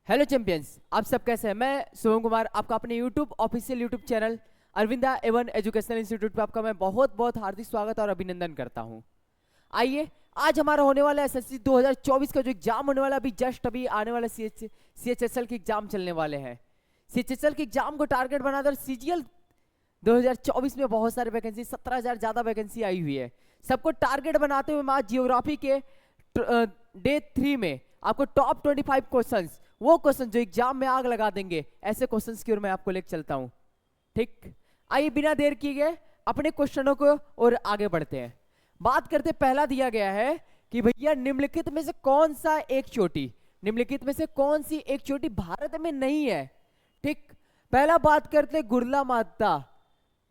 Hello champions, आप सब कैसे हैं। मैं सोहम कुमार आपका अपने YouTube official YouTube channel Aravinda एवन एजुकेशनल इंस्टीट्यूट पे आपका मैं बहुत बहुत हार्दिक स्वागत और अभिनंदन करता हूं। आइए, आज हमारा होने वाला एसएससी 2024 का जो एग्जाम होने वाला अभी आने वाला सीएचएसएल के एग्जाम चलने वाले हैं। सीएचएसएल के एग्जाम को टारगेट बनाकर सीजीएल 2024 में बहुत सारे वैकेंसी 17,000 ज्यादा वैकेंसी आई हुई है। सबको टारगेट बनाते हुए मैं आज जियोग्राफी के डे 3 में आपको टॉप 25 क्वेश्चंस, वो क्वेश्चन जो एग्जाम में आग लगा देंगे, ऐसे क्वेश्चंस की ओर मैं आपको लेकर चलता हूं। ठीक, आइए बिना देर किए गए अपने क्वेश्चनों को और आगे बढ़ते हैं। बात करते, पहला दिया गया है कि भैया निम्नलिखित में से कौन सा एक चोटी, निम्नलिखित में से कौन सी एक चोटी भारत में नहीं है। ठीक, पहला बात करते गुरला माता,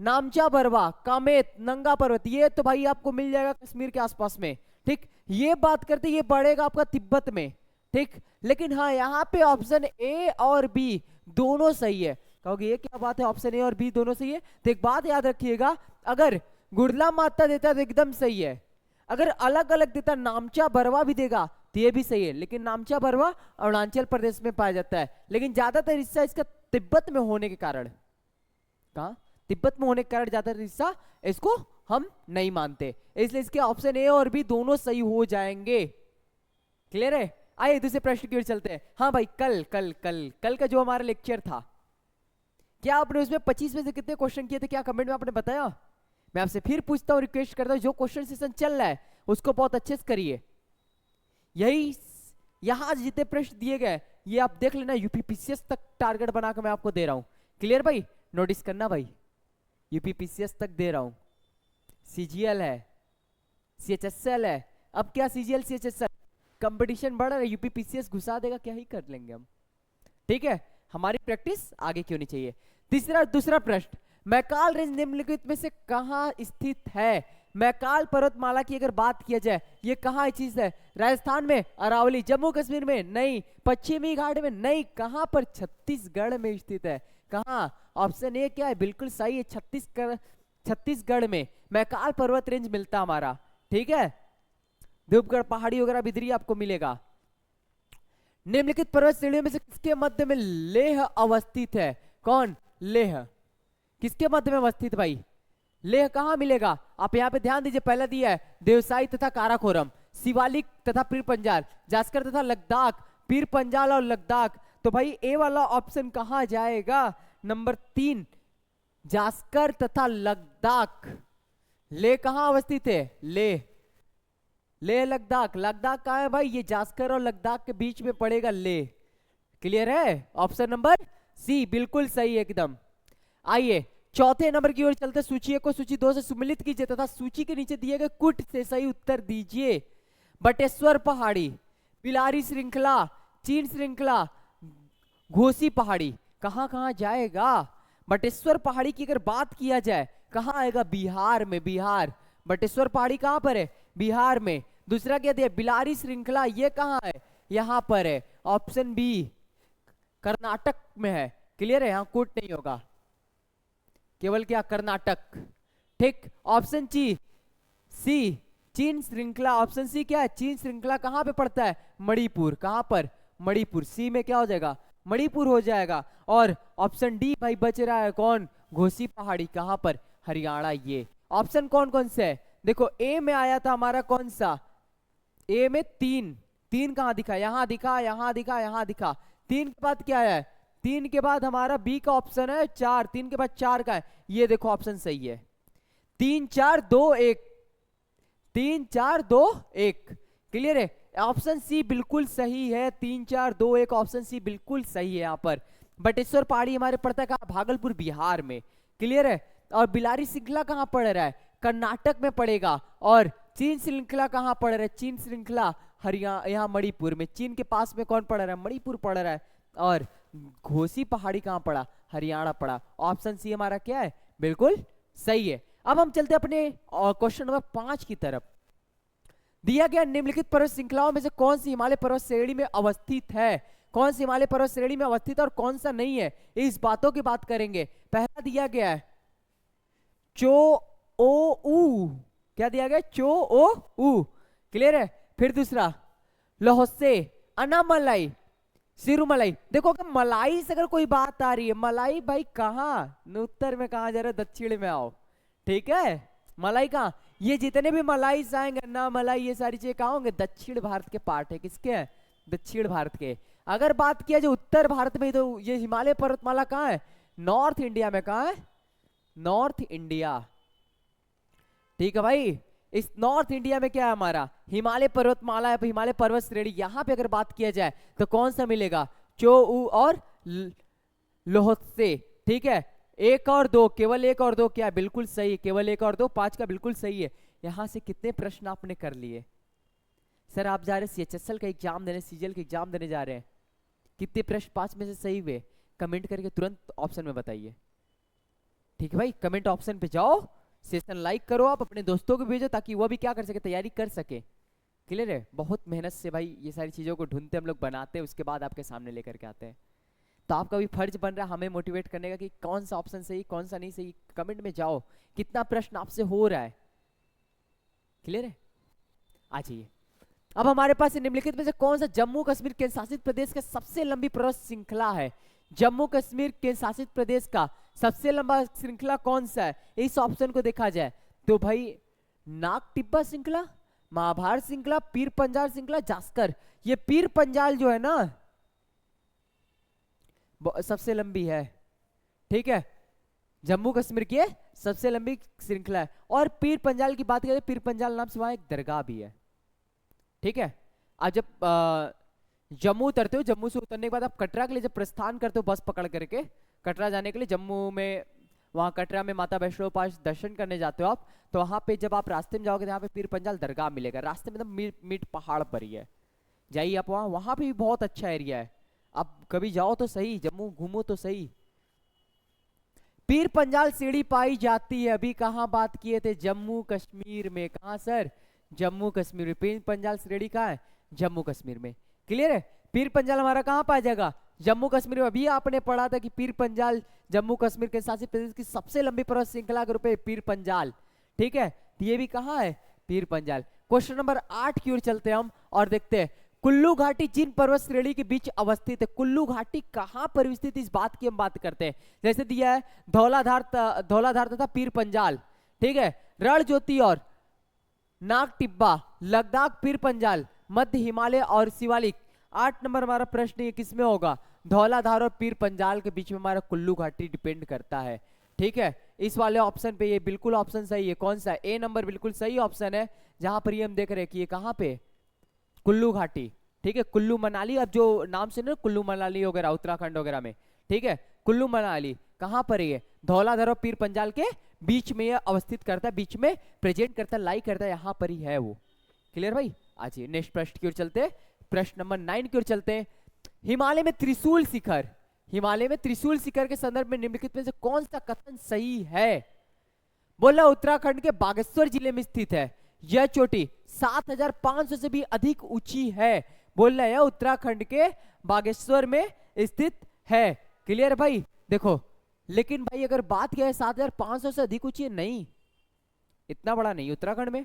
नामचा बरवा, कामेत, नंगा पर्वत, ये तो भाई आपको मिल जाएगा कश्मीर के आसपास में। ठीक, ये बात करते ये बढ़ेगा आपका तिब्बत में। ठीक, लेकिन हाँ यहाँ पे ऑप्शन ए और बी दोनों सही है। कहोगे ये क्या बात है, ऑप्शन ए और बी दोनों सही है। तो एक बात याद रखिएगा, अगर गुरला माता देता तो एकदम सही है, अगर अलग अलग देता नामचा बरवा भी देगा तो ये भी सही है। लेकिन नामचा बरवा अरुणाचल प्रदेश में पाया जाता है, लेकिन ज्यादातर हिस्सा इसका तिब्बत में होने के कारण, कहा तिब्बत में होने के कारण ज्यादातर हिस्सा इसको हम नहीं मानते, इसलिए इसके ऑप्शन ए और बी दोनों सही हो जाएंगे। क्लियर है। आइए दूसरे प्रश्न की ओर चलते हैं। हाँ भाई, कल कल कल कल का जो हमारा लेक्चर था, क्या आपने उसमें 25 में से कितने क्वेश्चन किए थे, क्या कमेंट में आपने बताया? मैं आपसे फिर पूछता हूँ, रिक्वेस्ट करता हूँ, जो क्वेश्चन सेशन चल रहा है उसको बहुत अच्छे से करिए। यही यहां जितने प्रश्न दिए गए ये आप देख लेना, यूपीपीसीएस तक टारगेट बनाकर मैं आपको दे रहा हूं। क्लियर भाई, नोटिस करना भाई, यूपीपीसीएस तक दे रहा हूं। सीजीएल है, सीएचएसएल है, अब क्या सीजीएल सीएचएसएल कंपटीशन बढ़ रहा है, यूपीपीसीएस घुसा देगा, क्या ही कर लेंगे हम। ठीक है, हमारी प्रैक्टिस आगे क्यों नहीं चाहिए। दूसरा प्रश्न, मैकाल रेंज निम्नलिखित में से कहां स्थित है। मैकाल पर्वतमाला की अगर बात किया जाए, ये कहां चीज है? राजस्थान में, अरावली, जम्मू कश्मीर में नहीं, पश्चिमी घाट में नहीं, कहां पर? छत्तीसगढ़ में स्थित है। कहां? ऑप्शन ए क्या है, बिल्कुल सही है, छत्तीसगढ़ में मैकाल पर्वत रेंज मिलता हमारा। ठीक है, धूपगढ़ पहाड़ी वगैरह बिदरी आपको मिलेगा। निम्नलिखित पर्वत श्रेणियों में से किसके मध्य में लेह अवस्थित है? कौन? लेह किसके मध्य में अवस्थित भाई? लेह कहां मिलेगा? आप यहां पे ध्यान दीजिए, पहला दिया है देवसाई तथा काराकोरम, शिवालिक तथा पीर पंजाल, जास्कर तथा लद्दाख, पीर पंजाल और लद्दाख। तो भाई ए वाला ऑप्शन कहां जाएगा? नंबर 3, जास्कर तथा लद्दाख। ले कहां अवस्थित है? ले लद्दाख, लद्दाख कहां है भाई? ये जास्कर और लद्दाख के बीच में पड़ेगा ले। क्लियर है, ऑप्शन नंबर सी बिल्कुल सही एकदम। आइए चौथे नंबर की ओर चलते, सूची को सूची 2 से सम्मिलित कीजिए तथा सूची के नीचे दिए गए कुट से सही उत्तर दीजिए। बटेश्वर पहाड़ी, पिलारी श्रृंखला, चीन श्रृंखला, घोसी पहाड़ी, कहां कहां जाएगा? बटेश्वर पहाड़ी की अगर बात किया जाए कहां आएगा? बिहार में, बिहार। बटेश्वर पहाड़ी कहां पर है? बिहार में। दूसरा क्या दिया? बिलारी श्रृंखला, ये कहां है? यहां पर है, ऑप्शन बी, कर्नाटक में है। क्लियर है, यहां कोट नहीं होगा, केवल क्या? कर्नाटक। ठीक, ऑप्शन सी चीन श्रृंखला, ऑप्शन सी क्या है? चीन श्रृंखला कहां पे पड़ता है? मणिपुर। कहां पर? मणिपुर। सी में क्या हो जाएगा? मणिपुर हो जाएगा। और ऑप्शन डी भाई बच रहा है, कौन? घोसी पहाड़ी, कहां पर? हरियाणा। ये ऑप्शन कौन कौन से है? देखो ए में आया था हमारा कौन सा? ए में 3 कहां दिखा? यहां दिखा, यहां दिखा, यहां दिखा। 3 के बाद क्या है? 3 के बाद हमारा बी का ऑप्शन है 4, 3 के बाद 4 का है, ये देखो ऑप्शन सही है। 3 4 2 1, 3 4 2 1। क्लियर है, ऑप्शन सी बिल्कुल सही है, 3 4 2 1 ऑप्शन सी बिल्कुल सही है। यहाँ पर बटेश्वर पहाड़ी हमारे पड़ता है कहाँ? भागलपुर, बिहार में। क्लियर है, और बिलारी श्रृंखला कहाँ पड़ रहा है? कर्नाटक में पड़ेगा। और चीन श्रृंखला कहाँ पड़ रहा है? चीन श्रृंखला हरियाणा, यहाँ मणिपुर में। चीन के पास में कौन पड़ रहा है? मणिपुर पड़ रहा है। और घोसी पहाड़ी कहाँ पड़ा? हरियाणा पड़ा। ऑप्शन सी हमारा क्या है? बिल्कुल सही है। अब हम चलते अपने क्वेश्चन नंबर 5 की तरफ। दिया गया निम्नलिखित पर्वत श्रृंखलाओं में से कौन सी हिमालय पर्वत श्रेणी में अवस्थित है? कौन सी हिमालय पर्वत श्रेणी में अवस्थित है और कौन सा नहीं है, इस बातों की बात करेंगे। पहला दिया गया है चो ओ ऊ, क्या दिया गया? चो ओ ऊ। क्लियर है। फिर दूसरा लोहसे, अनामलाई, सिरुमलाई। देखो कि मलाई से अगर कोई बात आ रही है, मलाई भाई कहाँ, उत्तर में कहाँ जा रहे हो, दक्षिण में आओ। ठीक है, मलाई कहाँ, ये जितने भी मलाई आएंगे ना, मलाई ये सारी चीजें कहाँ होंगे, दक्षिण भारत के पार्ट है, किसके हैं, दक्षिण भारत के। अगर बात किया जो उत्तर भारत में, तो ये हिमालय पर्वतमाला कहाँ है, नॉर्थ इंडिया में। कहाँ है, नॉर्थ इंडिया। ठीक है भाई, इस नॉर्थ इंडिया में क्या है हमारा, हिमालय पर्वतमाला है, हिमालय पर्वत श्रेणी। यहां पे अगर बात किया जाए तो कौन सा मिलेगा, चोऊ और लोहत्से। ठीक है, एक और दो, केवल एक और दो क्या है, बिल्कुल सही, केवल एक और दो, पांच का बिल्कुल सही है। यहां से कितने प्रश्न आपने कर लिए सर, आप जा रहे हैं सीएचएसएल का एग्जाम देने, सीजीएल का एग्जाम देने जा रहे हैं, कितने प्रश्न पांच में से सही हुए, कमेंट करके तुरंत ऑप्शन में बताइए। ठीक है भाई, कमेंट ऑप्शन पे जाओ, सेशन लाइक करो, आप अपने दोस्तों को भेजो ताकि वो भी क्या कर सके, तैयारी कर सके। क्लियर है, बहुत मेहनत से भाई ये सारी चीजों को ढूंढते हम लोग, बनाते हैं, उसके बाद आपके सामने लेकर के आते हैं। तो आपका भी फर्ज बन रहा है हमें मोटिवेट करने का कि कौन सा ऑप्शन सही, कौन सा नहीं सही। कमेंट में जाओ, कितना प्रश्न आपसे हो रहा है। क्लियर है, आ जाइए। अब हमारे पास निम्नलिखित में से कौन सा जम्मू कश्मीर केंद्र शासित प्रदेश का सबसे लंबी पर्वत श्रृंखला है, जम्मू कश्मीर केंद्र शासित प्रदेश का सबसे लंबा श्रृंखला कौन सा है। इस ऑप्शन को देखा जाए तो भाई नाग टिब्बा श्रृंखला, महाभारत श्रृंखला, पीर पंजाल श्रृंखला, जास्कर। ये पीर पंजाल जो है ना सबसे लंबी है। ठीक है, जम्मू कश्मीर की सबसे लंबी श्रृंखला है। और पीर पंजाल की बात करें, पीर पंजाल नाम से वहां एक दरगाह भी है। ठीक है, आज जब जम्मू उतरते हो, जम्मू से उतरने के बाद आप कटरा के लिए जब प्रस्थान करते हो बस पकड़ करके कटरा जाने के लिए, जम्मू में वहां कटरा में माता वैष्णो पास दर्शन करने जाते हो आप, तो वहां पे जब आप रास्ते में जाओगे तो यहाँ पे पीर पंजाल दरगाह मिलेगा, रास्ते में मतलब मीट पहाड़ पर ही है, जाइए आप वहां, वहां पे भी बहुत अच्छा एरिया है। आप कभी जाओ तो सही, जम्मू घूमो तो सही। पीर पंजाल सीढ़ी पाई जाती है, अभी कहाँ बात किए थे, जम्मू कश्मीर में। कहाँ सर, जम्मू कश्मीर में। पीर पंजाल श्रेणी कहाँ है, जम्मू कश्मीर में। क्लियर है, पीर पंजाल हमारा कहाँ पाया जाएगा, जम्मू कश्मीर में। अभी आपने पढ़ा था कि पीर पंजाल जम्मू कश्मीर के शासित प्रदेश की सबसे लंबी पर्वत श्रृंखला के रूप में पीर पंजाल। ठीक है, तो ये भी कहाँ है, पीर पंजाल। क्वेश्चन नंबर 8 की ओर चलते हैं हम और देखते हैं, कुल्लू घाटी जिन पर्वत श्रेणी के बीच अवस्थित है, कुल्लू घाटी कहां पर स्थित, इस बात की हम बात करते हैं। जैसे दिया है धौलाधार तथा पीर पंजाल। ठीक है, रण ज्योति और नाग टिब्बा, लद्दाख, पीर पंजाल, मध्य हिमालय और शिवालिक। 8 नंबर हमारा प्रश्न ये किसमें होगा, धौलाधार और पीर पंजाल के बीच में हमारा कुल्लू घाटी डिपेंड करता है। ठीक है, इस वाले ऑप्शन पे ये बिल्कुल ऑप्शन सही है। कौन सा, ए नंबर बिल्कुल सही ऑप्शन है, जहां पर ये हम देख रहे हैं कि ये कहां पे, कुल्लू घाटी। ठीक है, कुल्लू मनाली, अब जो नाम से ना कुल्लू मनाली वगैरह उत्तराखंड वगैरह में। ठीक है, कुल्लू मनाली कहां पर है, धौलाधार और पीर पंजाल के बीच में ये अवस्थित करता है, बीच में प्रेजेंट करता है, लाई करता है, यहां पर ही है वो। क्लियर भाई, आज नेक्स्ट प्रश्न की ओर चलते हैं, प्रश्न नंबर 9 की ओर चलते हैं। हिमालय में त्रिशूल शिखर, हिमालय में त्रिशूल शिखर के संदर्भ में निम्नलिखित में से कौन सा कथन सही है। बोला उत्तराखंड के बागेश्वर जिले में स्थित है, यह चोटी 7500 से भी अधिक ऊंची है। बोल रहा है उत्तराखंड के बागेश्वर में स्थित है। क्लियर भाई, देखो लेकिन भाई अगर बात किया है 7500 से अधिक ऊंची है, नहीं इतना बड़ा नहीं उत्तराखंड में।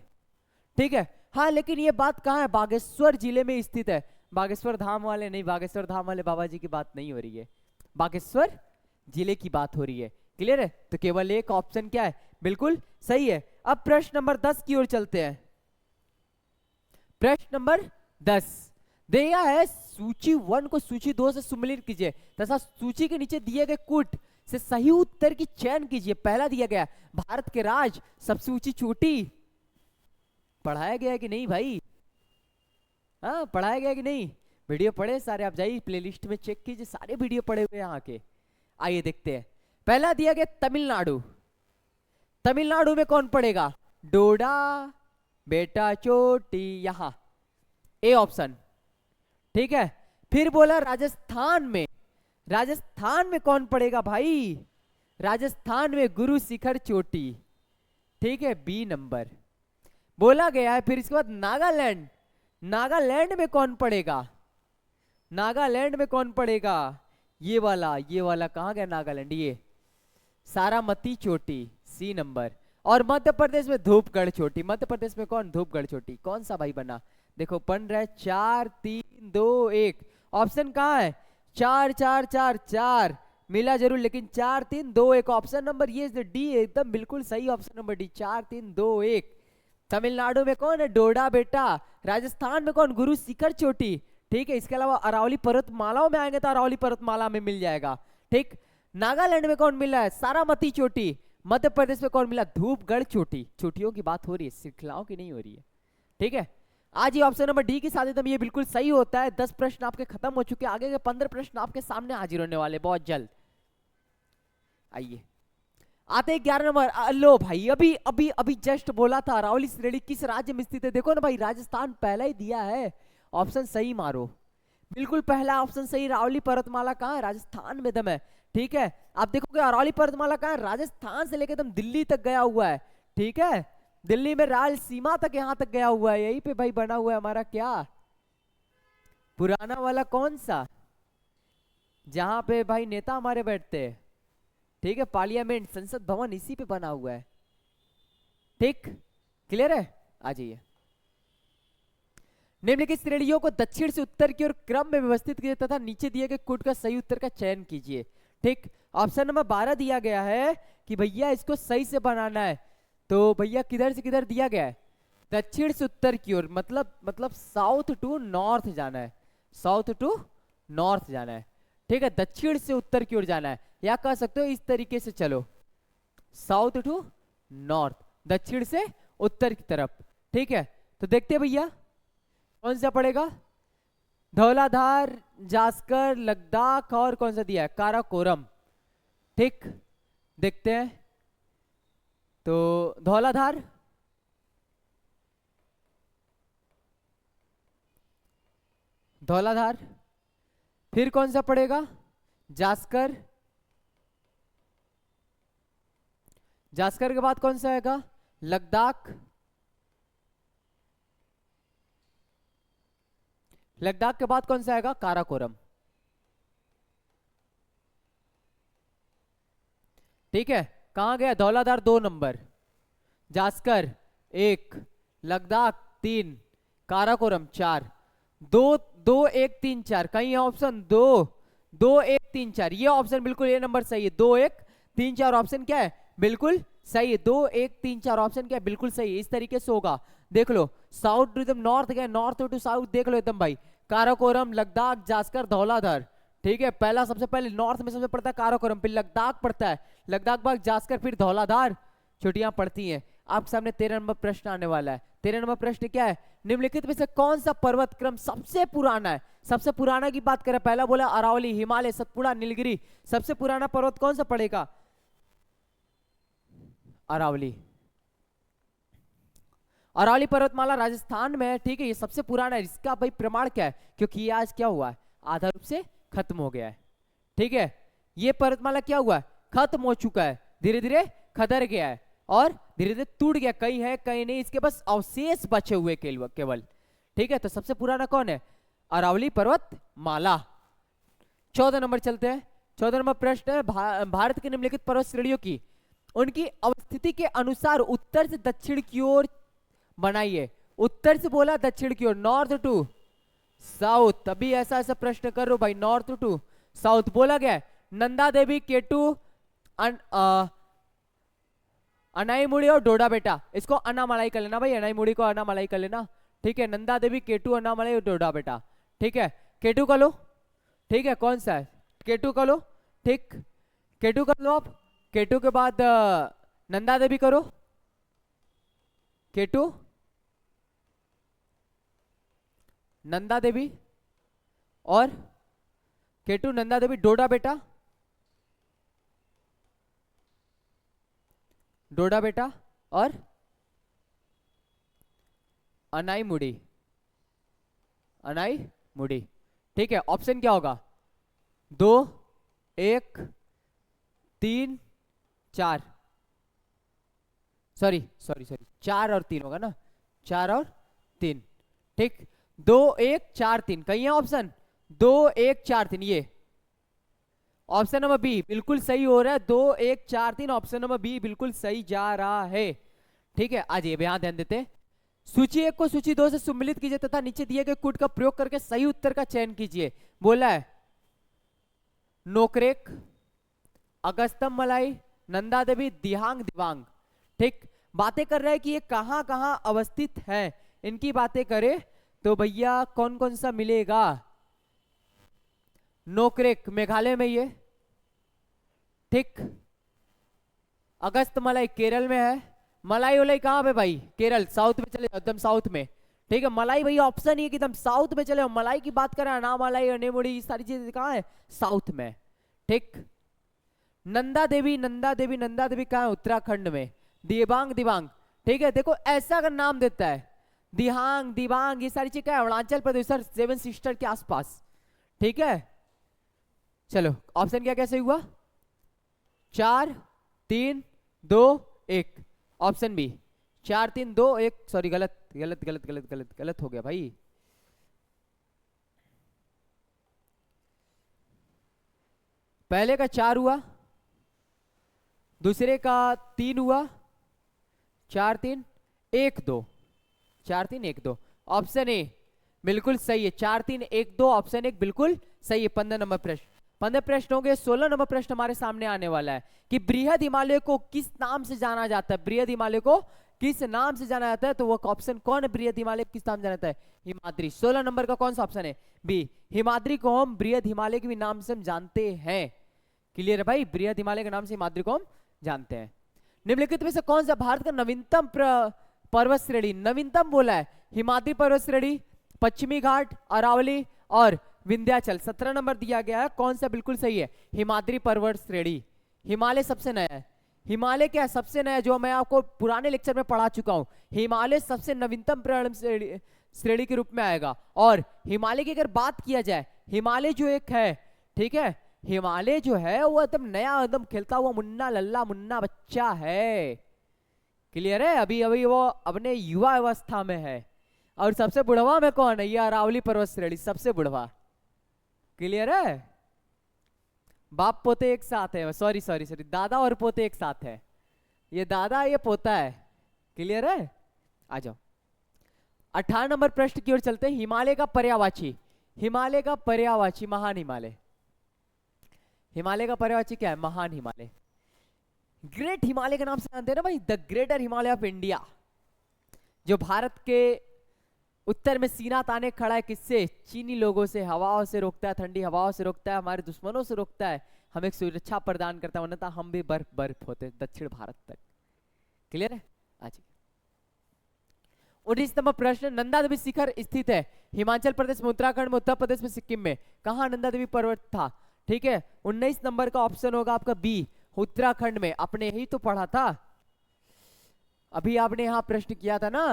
ठीक है, हाँ लेकिन ये बात कहाँ है, बागेश्वर जिले में स्थित है। बागेश्वर धाम वाले नहीं, बागेश्वर धाम वाले बाबा जी की बात नहीं हो रही है, बागेश्वर जिले की बात हो रही है। क्लियर है, तो केवल एक ऑप्शन क्या है, बिल्कुल सही है। अब प्रश्न नंबर 10 की ओर चलते हैं। प्रश्न नंबर 10 दिया है, सूची 1 को सूची 2 से सम्मिलित कीजिए तथा सूची के नीचे दिए गए कूट से सही उत्तर की चयन कीजिए। पहला दिया गया भारत के राज्य सबसे ऊंची चोटी, पढ़ाया गया है कि नहीं भाई, हाँ पढ़ाया गया कि नहीं, वीडियो पढ़े सारे, आप जाइए प्लेलिस्ट में चेक कीजिए, सारे वीडियो पढ़े हुए यहाँ के। आइए देखते हैं, पहला दिया गया तमिलनाडु, तमिलनाडु में कौन पड़ेगा, डोडा बेटा चोटी, यहां ए ऑप्शन। ठीक है, फिर बोला राजस्थान में, राजस्थान में कौन पड़ेगा भाई, राजस्थान में गुरु शिखर चोटी। ठीक है, बी नंबर बोला गया है। फिर इसके बाद नागालैंड, नागालैंड में कौन पड़ेगा, नागालैंड में कौन पड़ेगा, ये वाला कहां गया नागालैंड, ये सारामती चोटी, सी नंबर। और मध्य प्रदेश में धूपगढ़ चोटी, मध्य प्रदेश में कौन, धूपगढ़ चोटी। कौन सा भाई बना, देखो बन रहा है 4 3 2 1, ऑप्शन कहाँ है? 4 4 4 4 मिला जरूर, लेकिन 4 3 2 1 ऑप्शन नंबर ये डी एकदम बिल्कुल सही ऑप्शन नंबर डी 4 3 2 1। तमिलनाडु में कौन है? डोडा बेटा। राजस्थान में कौन? गुरु शिखर चोटी। ठीक है, इसके अलावा अरावली पर्वतमालाओं में आएंगे तो अरावली पर्वतमाला में मिल जाएगा। ठीक, नागालैंड में कौन मिला है? सारामती चोटी। मध्य प्रदेश में कौन मिला? धूपगढ़ चोटी। चोटियों की बात हो रही है, श्रृंखलाओं की नहीं हो रही है। ठीक है, आज ये ऑप्शन नंबर डी के साथ एकदम ये बिल्कुल सही होता है। 10 प्रश्न आपके खत्म हो चुके हैं, आगे के 15 प्रश्न आपके सामने हाजिर होने वाले बहुत जल्द। आइए आते हैं 11 नंबर। लो भाई, अभी अभी अभी जस्ट बोला था अरावली श्रेणी किस राज्य में स्थित है। देखो ना भाई, राजस्थान पहला ही दिया है। ऑप्शन सही मारो, बिल्कुल पहला ऑप्शन सही। अरावली पर्वतमाला कहाँ है? राजस्थान में दम है। ठीक है, आप देखोगे अरावली पर्वतमाला कहाँ है? राजस्थान से लेकर एकदम दिल्ली तक गया हुआ है। ठीक है, दिल्ली में राल सीमा तक यहाँ तक गया हुआ है। यहीं पे भाई बना हुआ है हमारा क्या पुराना वाला कौन सा, जहां पे भाई नेता हमारे बैठते हैं। ठीक है, पार्लियामेंट संसद भवन इसी पे बना हुआ है। ठीक, क्लियर है? आ जाइए। निम्नलिखित श्रेणियों को दक्षिण से उत्तर की ओर क्रम में व्यवस्थित कीजिए तथा नीचे दिए गए कोड का सही उत्तर का चयन कीजिए। ठीक, ऑप्शन नंबर 12 दिया गया है कि भैया इसको सही से बनाना है। तो भैया किधर से किधर दिया गया है? दक्षिण से उत्तर की ओर, मतलब साउथ टू नॉर्थ जाना है। साउथ टू नॉर्थ जाना है। ठीक है, दक्षिण से उत्तर की ओर जाना है, या कह सकते हो इस तरीके से चलो, साउथ टू नॉर्थ, दक्षिण से उत्तर की तरफ। ठीक है, तो देखते हैं भैया कौन सा पड़ेगा। धौलाधार, जास्कर, लद्दाख और कौन सा दिया है? काराकोरम। ठीक, देखते हैं। तो धौलाधार, धौलाधार, फिर कौन सा पड़ेगा? जास्कर, जास्कर के बाद कौन सा आएगा? लद्दाख, लद्दाख के बाद कौन सा आएगा? काराकोरम। ठीक है, कहां गया? धौलाधार 2 नंबर, जास्कर 1, लद्दाख 3, काराकोरम 4। 2 2 1 3 4 कहीं है ऑप्शन? 2 2 1 3 4, ये ऑप्शन बिल्कुल ये नंबर सही है। 2 1 3 4 ऑप्शन क्या है? बिल्कुल सही है। 2 1 3 4 ऑप्शन क्या है? बिल्कुल सही है। इस तरीके से होगा। देख लो, साउथ टू एकदम नॉर्थ गया, नॉर्थ टू साउथ देख लो एकदम भाई। काराकोरम, लद्दाख, जास्कर, धौलाधार। ठीक है, पहला सबसे पहले नॉर्थ में सबसे पड़ता है काराकोरम, फिर लद्दाख पड़ता है, लद्दाख बाद जास्कर, फिर धौलाधार छुट्टियां पड़ती हैं। आपके सामने 13 नंबर प्रश्न आने वाला है। 13 नंबर प्रश्न क्या है? निम्नलिखित में से कौन सा पर्वत क्रम सबसे पुराना है? सबसे पुराना की बात करें, पहला बोला अरावली, हिमालय, सतपुड़ा, नीलगिरी। सबसे पुराना पर्वत कौन सा पड़ेगा? अरावली। अरावली पर्वतमाला राजस्थान में है। ठीक है, ये सबसे पुराना है। इसका भाई प्रमाण क्या है? क्योंकि ये आज क्या हुआ है? आधा रूप से खत्म हो गया है। ठीक है, ये पर्वतमाला क्या हुआ है? खत्म हो चुका है, धीरे धीरे खदर गया है और धीरे धीरे टूट गया। कहीं है कहीं नहीं, इसके बस अवशेष बचे हुए केवल। ठीक है, तो सबसे पुराना कौन है? अरावली पर्वतमाला। 14 नंबर चलते हैं। 14 नंबर प्रश्न है, भारत के निम्नलिखित पर्वत श्रेणियों की उनकी अवस्थिति के अनुसार उत्तर से दक्षिण की ओर बनाइए। उत्तर से बोला दक्षिण की ओर, नॉर्थ टू साउथ। अभी ऐसा ऐसा प्रश्न कर रो भाई, नॉर्थ टू साउथ बोला गया है। नंदा देवी, केटू, अनाईमुड़ी और डोडा बेटा। इसको अनामलाई कर लेना भाई, अनाईमुड़ी को अनामलाई कर लेना। ठीक है, नंदा देवी, केटू, अनामलाई और डोडा बेटा। ठीक है, केटू का लो। ठीक है, कौन सा है? केटू का लो। ठीक, केटू कर लो आप। केटू के बाद नंदा देवी करो। केटू, नंदा देवी और केटू, नंदा देवी, डोडा बेटा, डोडा बेटा और अनाई मुड़ी, अनाई मुड़ी। ठीक है, ऑप्शन क्या होगा? 2 1 3 4, सॉरी 4 और 3 होगा ना, 4 और 3। ठीक, 2 1 4 3 कहीं है ऑप्शन? 2 1 4 3, ये ऑप्शन नंबर बी बिल्कुल सही हो रहा है। 2 1 4 3 ऑप्शन नंबर बी बिल्कुल सही जा रहा है। ठीक है, आज ये यहां ध्यान देते हैं। सूची एक को सूची दो से सम्मिलित कीजिए तथा नीचे दिए गए कूट का प्रयोग करके सही उत्तर का चयन कीजिए। बोला है नोकरेक, अगस्तम मलाई, नंदा देवी, दिहांग दिवांग। ठीक, बातें कर रहा है कि ये कहां कहां अवस्थित है, इनकी बातें करें तो भैया कौन कौन सा मिलेगा। नोकरेक मेघालय में ये, ठीक। अगस्त मलाई केरल में है। मलाई वलाई कहां पे भाई, केरल, साउथ में चले जाओ, एकदम साउथ में। ठीक है, मलाई भैया ऑप्शन ही कि एकदम साउथ में चले जाओ। मलाई की बात करें, अनामलाई, अनेमुड़ी, सारी चीजें कहां है, साउथ में। ठीक, नंदा देवी, नंदा देवी, नंदा देवी कहां है, उत्तराखंड में। दिबांग दिबांग, ठीक है, देखो ऐसा अगर नाम देता है, दिहांग दिबांग, ये सारी चीजें अरुणाचल प्रदेश, सेवन सिस्टर के आसपास। ठीक है, चलो ऑप्शन क्या कैसे हुआ, 4 3 2 1। ऑप्शन बी 4 3 2 1, सॉरी गलत गलत गलत गलत गलत गलत हो गया भाई। पहले का 4 हुआ, दूसरे का 3 हुआ, 4 3 1 2, 4 3 1 2। ऑप्शन ए बिल्कुल सही है, 4 3 1 2, ऑप्शन 1 बिल्कुल सही है। 15 नंबर प्रश्न, 15 प्रश्न हो गए। 16 नंबर प्रश्न हमारे सामने आने वाला है कि बृहद हिमालय को किस नाम से जाना जाता है, बृहद हिमालय को किस नाम से जाना जाता है। तो वो ऑप्शन कौन है, बृहद हिमालय किस नाम से जाना जाता है, हिमाद्री। 16 नंबर का कौन सा ऑप्शन है, बी, हिमाद्री को हम बृहद हिमालय के भी नाम से हम जानते हैं। क्लियर है भाई, बृहद हिमालय के नाम से हिमाद्री को हम जानते हैं। निम्नलिखित में से कौन सा भारत का नवीनतम पर्वत श्रेणी, नवीनतम बोला है, हिमाद्री पर्वत श्रेणी, पश्चिमी घाट, अरावली और विंध्याचल। 17 नंबर दिया गया है, कौन सा बिल्कुल सही है, हिमाद्री पर्वत श्रेणी। हिमालय सबसे नया है, हिमालय क्या है, सबसे नया, जो मैं आपको पुराने लेक्चर में पढ़ा चुका हूं। हिमालय सबसे नवीनतम श्रेणी के रूप में आएगा। और हिमालय की अगर बात किया जाए, हिमालय जो एक है, ठीक है, हिमालय जो है वो एकदम नया, एकदम खेलता हुआ मुन्ना लल्ला मुन्ना बच्चा है। क्लियर है, अभी अभी वो अपने युवा अवस्था में है। और सबसे बुढ़वा में कौन है, ये अरावली पर्वत श्रेणी, सबसे बुढ़वा। क्लियर है, बाप पोते एक साथ है, सॉरी सॉरी सॉरी, दादा और पोते एक साथ है, ये दादा ये पोता है। क्लियर है, आ जाओ 18 नंबर प्रश्न की ओर चलते हैं। हिमालय का पर्यायवाची, हिमालय का पर्यायवाची महान हिमालय। हिमालय का पर्यायवाची क्या है, महान हिमालय। ग्रेट हिमालय के नाम से जानते हैं ना भाई, the greater Himalaya of India, जो भारत के उत्तर में सीना ताने खड़ा है, किससे, चीनी लोगों से, हवाओं से रोकता है, ठंडी हवाओं से रोकता है, हमारे दुश्मनों से रोकता है, हमें सुरक्षा प्रदान करता है, वरना हम भी बर्फ बर्फ होते दक्षिण भारत तक। क्लियर है, आज 19 नंबर प्रश्न, नंदा देवी शिखर स्थित है हिमाचल प्रदेश में, उत्तराखंड में, उत्तर प्रदेश में, सिक्किम में। कहां नंदा देवी पर्वत था, ठीक है। 19 नंबर का ऑप्शन होगा आपका बी, उत्तराखंड में। आपने ही तो पढ़ा था, अभी आपने यहां प्रश्न किया था ना,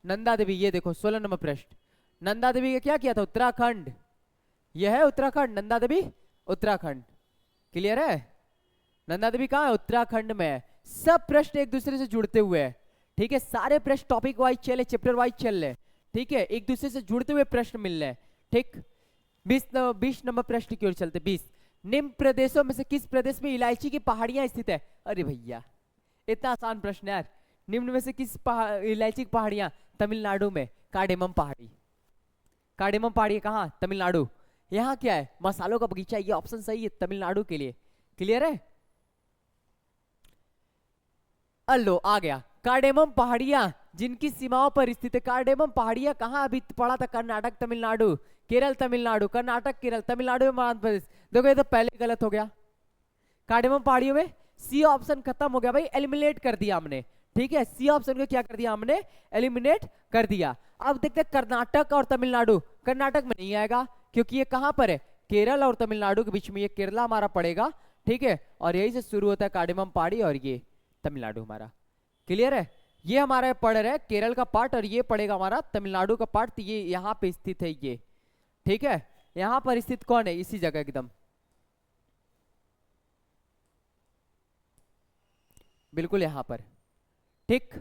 नंदा देवी। ये देखो 16 नंबर प्रश्न, नंदा देवी का क्या किया था, उत्तराखंड। यह है उत्तराखंड, नंदा देवी उत्तराखंड। क्लियर है, नंदा देवी कहां है, उत्तराखंड में है। सब प्रश्न एक दूसरे से जुड़ते हुए हैं, ठीक है, सारे प्रश्न टॉपिक वाइज चले, चैप्टर वाइज चल रहे, ठीक है, एक दूसरे से जुड़ते हुए प्रश्न मिल रहे हैं, ठीक। 20 नंबर प्रश्न की ओर चलते। 20, निम्न प्रदेशों में से किस प्रदेश में इलायची की पहाड़ियां स्थित है। अरे भैया इतना आसान प्रश्न यार, निम्न में से किस इलायची की पहाड़ियां, तमिलनाडु में कार्डेमम पहाड़ी। कार्डेमम पहाड़ी कहां, तमिलनाडु। यहाँ क्या है, मसालों का बगीचा, ये ऑप्शन सही है तमिलनाडु के लिए। क्लियर है, अल्लो आ गया, कार्डेमम पहाड़ियां जिनकी सीमाओं पर स्थित है। कार्डेमम पहाड़ियां कहां, अभी पढ़ा था, कर्नाटक तमिलनाडु, केरल तमिलनाडु, कर्नाटक केरल, तमिलनाडु में आंध्र प्रदेश। देखो ये तो पहले गलत हो गया, कार्डेमम पहाड़ियों में सी ऑप्शन खत्म हो गया भाई, एलिमिनेट कर दिया हमने, ठीक है, सी ऑप्शन को क्या कर दिया हमने, एलिमिनेट कर दिया। अब देखते हैं कर्नाटक और तमिलनाडु, कर्नाटक में नहीं आएगा क्योंकि ये कहां पर है, केरल और तमिलनाडु के बीच में, ये केरला हमारा पड़ेगा, ठीक है, और यही से शुरू होता है कार्डेमम पहाड़ी, और ये तमिलनाडु हमारा। क्लियर है, ये हमारा पड़ रहा है केरल का पार्ट, और ये पड़ेगा हमारा तमिलनाडु का पार्ट, तो ये यहाँ पे स्थित है ये, ठीक है, यहाँ पर स्थित कौन है, इसी जगह एकदम बिल्कुल यहाँ पर, ठीक,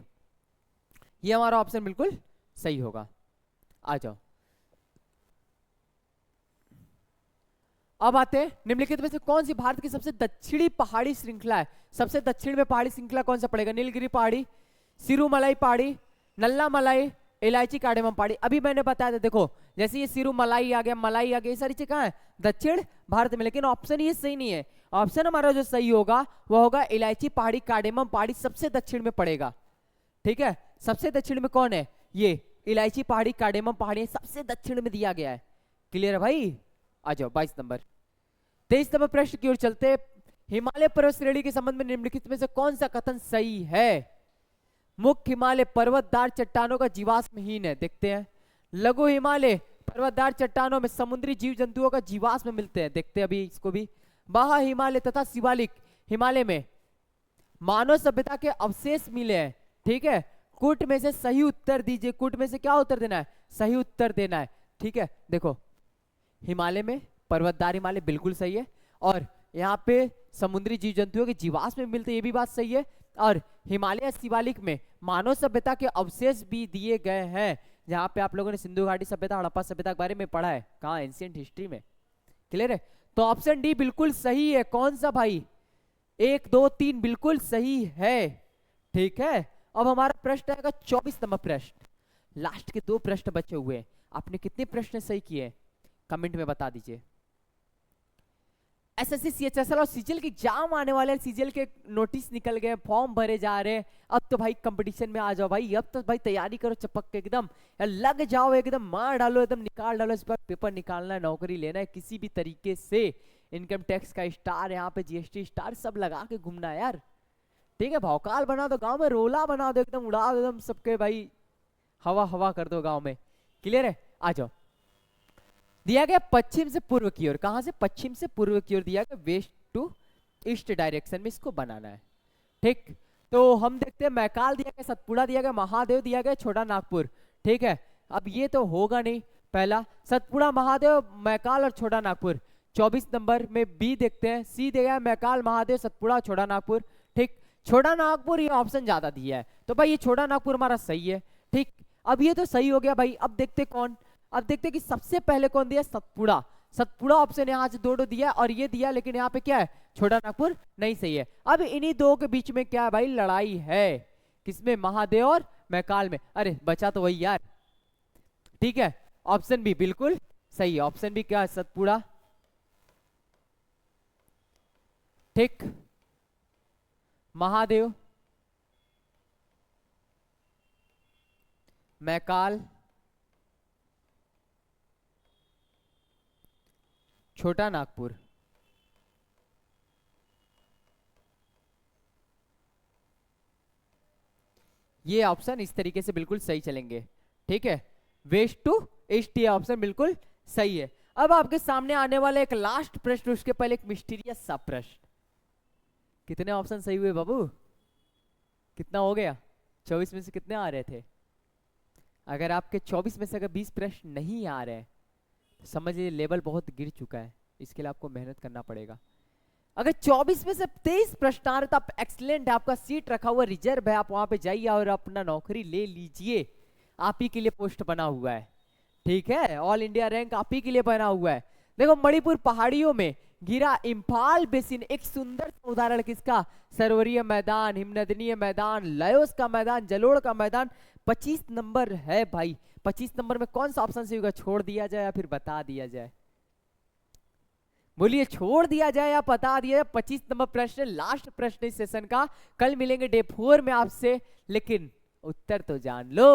ये हमारा ऑप्शन बिल्कुल सही होगा। आ जाओ, अब आते हैं निम्नलिखित में से कौन सी भारत की सबसे दक्षिणी पहाड़ी श्रृंखला है। सबसे दक्षिण में पहाड़ी श्रृंखला कौन सा पड़ेगा, नीलगिरी पहाड़ी, सिरुमलाई पहाड़ी, नल्ला मलाई, इलायची, कार्डेमम पाउडर। अभी मैंने बताया था, देखो जैसे ये सिरु मलाई आ गया, ये सारी चीज कहाँ है, दक्षिण भारत में। लेकिन ऑप्शन ये सही नहीं है। ऑप्शन हमारा जो सही होगा वो होगा इलायची पहाड़ी, कार्डेमम पहाड़ी सबसे दक्षिण में पड़ेगा। ठीक है, सबसे दक्षिण में कौन है, ये इलायची पहाड़ी, कार्डेमम पहाड़ी सबसे दक्षिण में दिया गया है। क्लियर है भाई? आ जाओ 22 नंबर। 23 नंबर प्रश्न की ओर चलते। हिमालय पर्वत श्रेणी के संबंध में निम्नलिखित में से कौन सा कथन सही है? मुख्य हिमालय पर्वतदार चट्टानों का जीवाश्महीन है। देखते हैं। लघु हिमालय पर्वतदार चट्टानों में समुद्री जीव जंतुओं का जीवाश्म मिलते हैं। देखते हैं अभी इसको भी। महा हिमालय तथा शिवालिक हिमालय में मानव सभ्यता के अवशेष मिले हैं। ठीक है, कूट में से सही उत्तर दीजिए। कूट में से क्या उत्तर देना है, सही उत्तर देना है। ठीक है, देखो हिमालय में पर्वतदार हिमालय बिल्कुल सही है, और यहाँ पे समुद्री जीव जंतुओं के जीवाश्म मिलते हैं, ये भी बात सही है। और हिमालय शिवालिक में मानव सभ्यता के अवशेष भी दिए गए हैं, जहाँ पे आप लोगों ने सिंधु घाटी सभ्यता, हड़प्पा सभ्यता के बारे में पढ़ा है। कहाँ, एंशिएंट हिस्ट्री में। क्लियर है? तो ऑप्शन डी बिल्कुल सही है। कौन सा भाई, 1 2 3 बिल्कुल सही है। ठीक है, अब हमारा प्रश्न आएगा 24 नंबर प्रश्न। लास्ट के 2 प्रश्न बचे हुए हैं। आपने कितने प्रश्न सही किए कमेंट में बता दीजिए। एसएससी सीएचएसएल और सीजीएल के एग्जाम आने वाले हैं। सीजीएल के नोटिस निकल गए, फॉर्म भरे जा रहे हैं। अब तो भाई कंपटीशन में आ जाओ भाई। अब तो भाई तैयारी करो चपक के एकदम, लग जाओ एकदम, मार डालो एकदम, निकाल डालो। इस पर पेपर निकालना है, नौकरी लेना है किसी भी तरीके से। इनकम टैक्स का स्टार, यहाँ पे जीएसटी स्टार सब लगा के घूमना है यार। ठीक है, भौकाल बना दो गाँव में, रोला बना दो एकदम, उड़ा दो एकदम सबके भाई, हवा हवा कर दो गाँव में। क्लियर है? आ जाओ। दिया गया पश्चिम से पूर्व की ओर, कहां से, पश्चिम से पूर्व की ओर दिया गया, वेस्ट टू ईस्ट डायरेक्शन में इसको बनाना है। ठीक, तो हम देखते हैं। मैकाल दिया गया, सतपुड़ा दिया गया, महादेव दिया गया, छोटा नागपुर। ठीक है, अब ये तो होगा नहीं। पहला सतपुड़ा, महादेव, मैकाल और छोटा नागपुर। 24 नंबर में बी देखते हैं। सी दिया गया मैकाल, महादेव, सतपुड़ा, छोटा नागपुर। ठीक, छोटा नागपुर ये ऑप्शन ज्यादा दिया है, तो भाई ये छोटा नागपुर हमारा सही है। ठीक, अब ये तो सही हो गया भाई। अब देखते कौन, अब देखते कि सबसे पहले कौन दिया, सतपुड़ा। सतपुड़ा ऑप्शन यहाँ से 2 दिया और ये दिया, लेकिन यहाँ पे क्या है, छोटा नागपुर नहीं सही है। अब इन्हीं 2 के बीच में क्या है भाई, लड़ाई है। किसमें, महादेव और मैकाल में। अरे बचा तो वही यार। ठीक है, ऑप्शन बी बिल्कुल सही है। ऑप्शन बी क्या है, सतपुड़ा। ठीक, महादेव, मैकाल, छोटा नागपुर। ये ऑप्शन इस तरीके से बिल्कुल सही चलेंगे। ठीक है, वेस्ट टू ईस्ट ये ऑप्शन बिल्कुल सही है। अब आपके सामने आने वाला एक लास्ट प्रश्न, उसके पहले एक मिस्टीरियस सा प्रश्न। कितने ऑप्शन सही हुए बाबू, कितना हो गया, 24 में से कितने आ रहे थे? अगर आपके 24 में से अगर 20 प्रश्न नहीं आ रहे हैं तो समझ लीजिए लेवल बहुत गिर चुका है। इसके लिए आपको मेहनत करना पड़ेगा। अगर 24 में से 23 प्रश्न आ रहे तो आप एक्सलेंट है, आपका सीट रखा हुआ रिजर्व है, आप वहां पे जाइए और अपना नौकरी ले लीजिए। आप ही के लिए पोस्ट बना हुआ है। ठीक है, ऑल इंडिया रैंक आप ही के लिए बना हुआ है। देखो मणिपुर पहाड़ियों में गिरा इम्फाल बेसिन, एक सुंदर उदाहरण किसका, सरोवरीय मैदान, हिमनदनीय मैदान, लयोस का मैदान, जलोढ़ का मैदान। 25 नंबर है भाई। 25 नंबर में कौन सा ऑप्शन सही होगा, छोड़ दिया जाए या फिर बता दिया जाए? बोलिए, छोड़ दिया जाए या बता दिया जाए? 25 नंबर प्रश्न, लास्ट प्रश्न इस सेशन का। कल मिलेंगे डे 4 में आपसे, लेकिन उत्तर तो जान लो।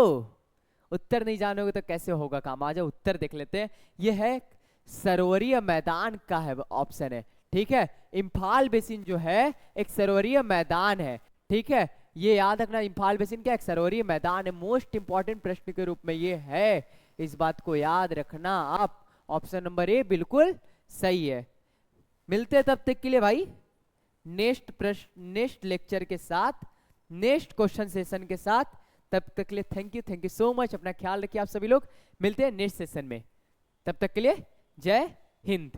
उत्तर नहीं जानोगे तो कैसे होगा काम। आ जाओ उत्तर देख लेते हैं। यह है सरोवरीय मैदान का है ऑप्शन है। ठीक है, इम्फाल बेसिन जो है एक सरोवरीय मैदान है। ठीक है, ये याद रखना, इम्फाल बेसिन क्या एक सरोवरीय मैदान है। मोस्ट इंपॉर्टेंट प्रश्न के रूप में ये है, इस बात को याद रखना आप। ऑप्शन नंबर ए बिल्कुल सही है। मिलते हैं तब तक के लिए भाई नेक्स्ट प्रश्न, नेक्स्ट लेक्चर के साथ, नेक्स्ट क्वेश्चन सेशन के साथ। तब तक के लिए थैंक यू सो मच। अपना ख्याल रखिए आप सभी लोग। मिलते हैं नेक्स्ट सेशन में, तब तक के लिए जय हिंद।